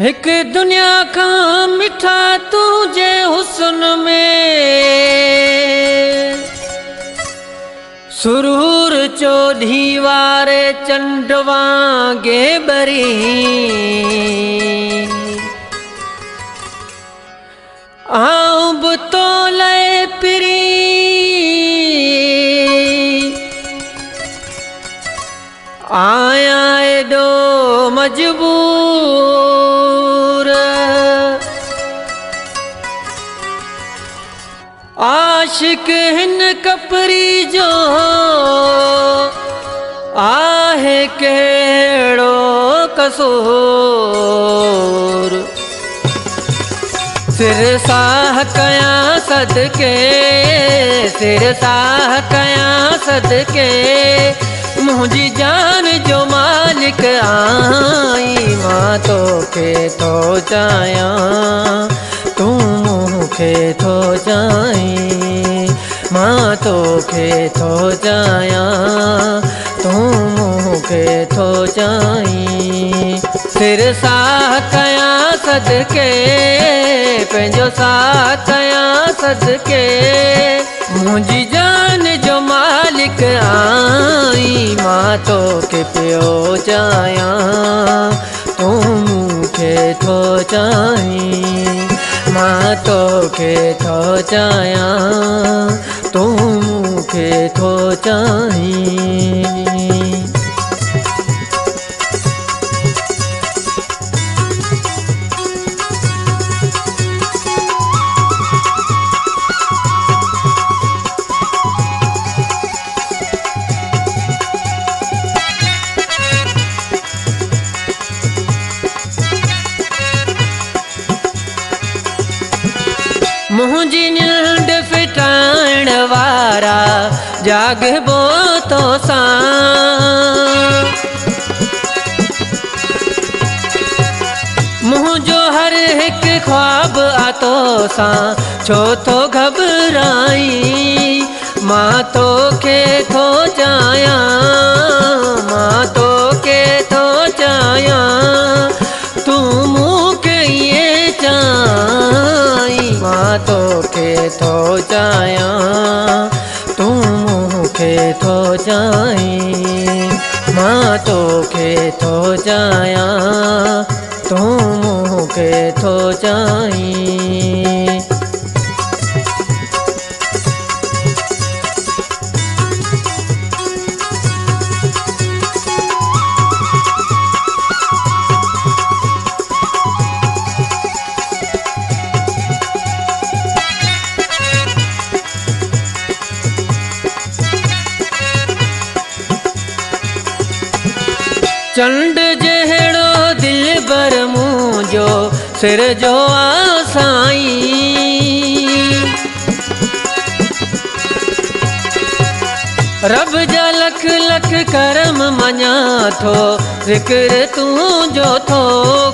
एक दुनिया का मिठा तुझे हुस्न में सुरूर चोधी वारे चंडवांगे बरी आऊं तो लय पिरी आया एडो मजबूर आशिक हिन कपरी जो आहे केड़ो कसूर सिर साह कया सदके सिर साह कया सदके मुझी जान जो मालिक आई मां तो के तो जाया तू मुखे तो जाई मां तो के तो जाया तू मुखे तो जाई सिर साह कया सदके पंहिंजो साह कया सदके मुझी जान जो मालिक आई मां तो के पियो जाया तू मुखे तो जाई मां तो के तो जाया तू मुखे तो जाई मुझी नींद फिटाइण वारा जागबो तो सां मुझो हर एक ख्वाब आतो सां छो तो घबराई मां तो के थो जाया मां तो के थो जाया तू मुके ये चाई मां तो के थो जाया तू मुखे थो जाई मां तो के थो जाया तू मुखे थो जाई चंड जहिड़ो दिल बर मुंहिंजो सिर जो आसाई रब जा लख लख करम मञा थो ज़िक्र तूं जो थो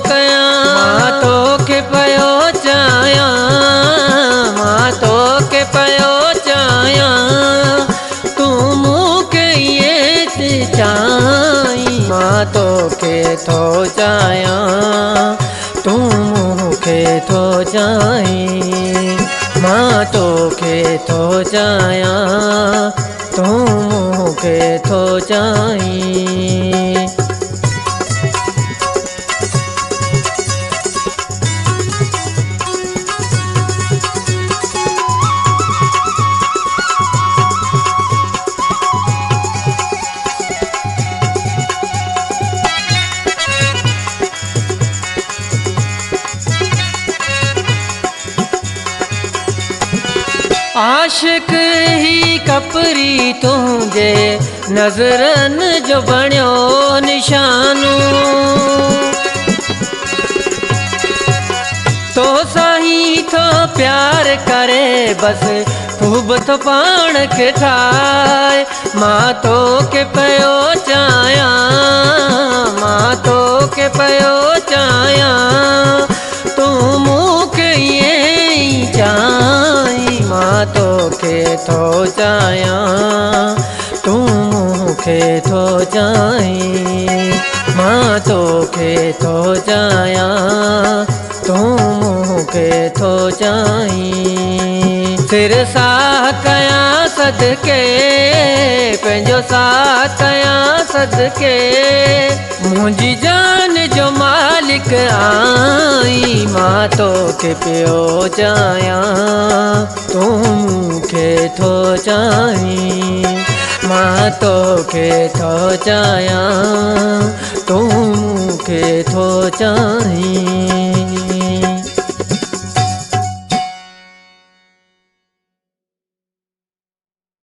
कया मां तो के पयो चाया मां तो के पयो चाया तू मुके ये चाई मां तो के थो जाया तू मुखे थो जाई मां तो के थो जाया तू मुखे थो जाई आशिक ही कपरी तुझे नजरन जो बणियो निशानू तो साही तो प्यार करे बस खूब तो पाण के ठाए मां तो के पयो चाया मां तो के पयो चाया तू मुके ये चाई मां तो के थो जाया तू मुखे थो जाई मां तोखे थो चाहियां, तूं मूंखे थो चाहीं। सिर साह कयां सदके, पंहिंजो साह कयां सदके, मुंहिंजी जान जो मालिक आई। मां तोखे पियो चाहियां, तूं मूंखे थो चाहीं। मां तोखे थो चाहियां, तूं मूंखे थो चाहीं।